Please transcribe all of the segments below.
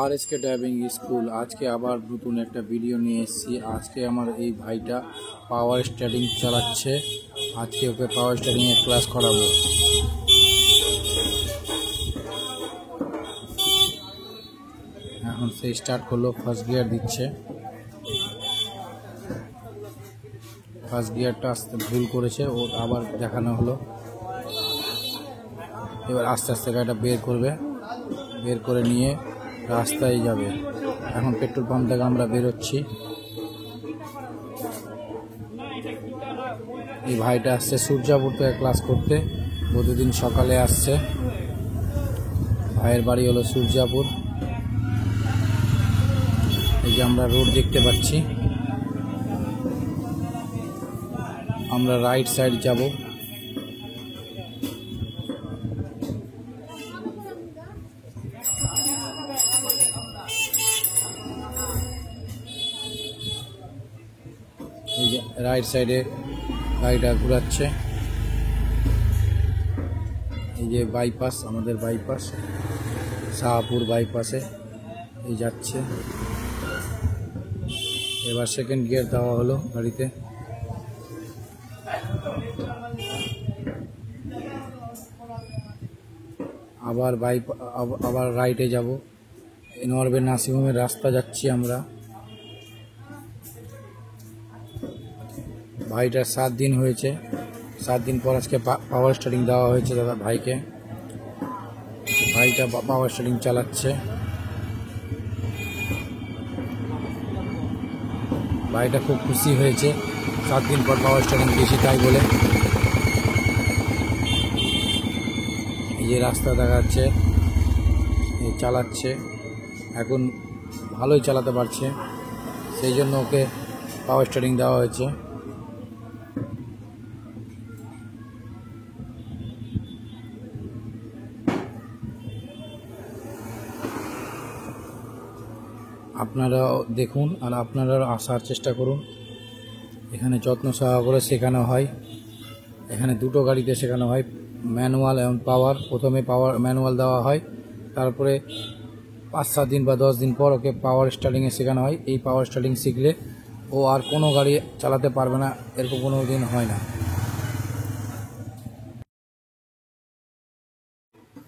RSK driving school আজকে আবার নতুন একটা ভিডিও নিয়ে এসেছি। আজকে আমার এই ভাইটা পাওয়ার স্টারিং চালাচ্ছে। আজকে ওকে পাওয়ার স্টারিং এর ক্লাস করাবো। এখন সে স্টার্ট করলো, ফার্স্ট গিয়ার দিচ্ছে। ফার্স্ট গিয়ারটা আসতে ভুল করেছে, ও আবার দেখানো হলো। এবার আস্তে আস্তে গাড়িটা বের করবে, বের করে নিয়ে রাস্তায় যাবে। এখন পেট্রোল পাম্প থেকে আমরা বেরোচ্ছি। এই ভাইটা আসছে সূর্যাপুর থেকে ক্লাস করতে, প্রতিদিন সকালে আসছে। ভাইয়ের বাড়ি হলো সূর্যাপুর। এই যে আমরা রোড দেখতে পাচ্ছি, আমরা রাইট সাইড যাব। এই যে রাইট সাইডে গাড়িটা ঘুরাচ্ছে। এই যে বাইপাস, আমাদের বাইপাস শাহপুর বাইপাসে এই যাচ্ছে। এবার সেকেন্ড গিয়ার দেওয়া হলো গাড়িতে। আবার রাইটে যাব। নরবে নার্সিংহোমের রাস্তা যাচ্ছি আমরা। ভাইটার 7 দিন হয়েছে, 7 দিন পর আজকে পাওয়ার স্টারিং দেওয়া হয়েছে দাদা ভাইকে। ভাইটা পাওয়ার স্টারিং চালাচ্ছে। ভাইটা খুব খুশি হয়েছে 7 দিন পর পাওয়ার স্টারিং দিয়েছি তাই বলে। এই যে রাস্তা দেখাচ্ছে, চালাচ্ছে। এখন ভালোই চালাতে পারছে, সেই জন্য ওকে পাওয়ার স্টারিং দেওয়া হয়েছে। আপনারাও দেখুন আর আপনারাও আসার চেষ্টা করুন। এখানে যত্ন সহকারে শেখানো হয়। এখানে দুটো গাড়িতে শেখানো হয়, ম্যানুয়াল এবং পাওয়ার। প্রথমে পাওয়ার ম্যানুয়াল দেওয়া হয়, তারপরে 5-7 দিন বা 10 দিন পর ওকে পাওয়ার স্টারিংয়ে শেখানো হয়। এই পাওয়ার স্টারিং শিখলে ও আর কোনো গাড়ি চালাতে পারবে না, এরকম কোনো দিন হয় না।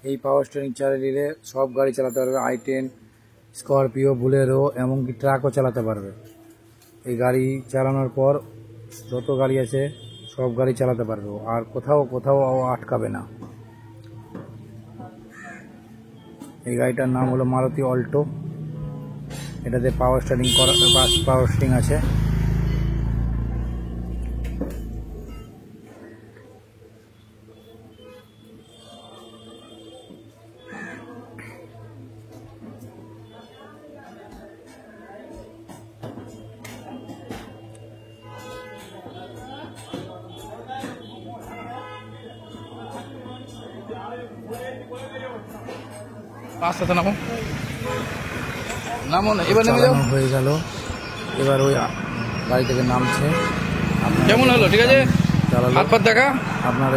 এই পাওয়ার স্টারিং চালিয়ে সব গাড়ি চালাতে পারবে, i10, স্করপিও, বুলেরো, এমনকি ট্রাকও চালাতে পারবে। এই গাড়ি চালানোর পর যত গাড়ি আছে সব গাড়ি চালাতে পারবে, আর কোথাও আটকাবে না। এই গাড়িটার নাম হলো মারুতি অল্টো। এটাতে পাওয়ার স্টারিং আছে। রাস্তাতে নামো না, এবার নেমে যাও। হয়ে গেল, এবার ওই গাড়ি থেকে নামছে। কেমন হলো? ঠিক আছে, হাত পা দেখা। আপনারা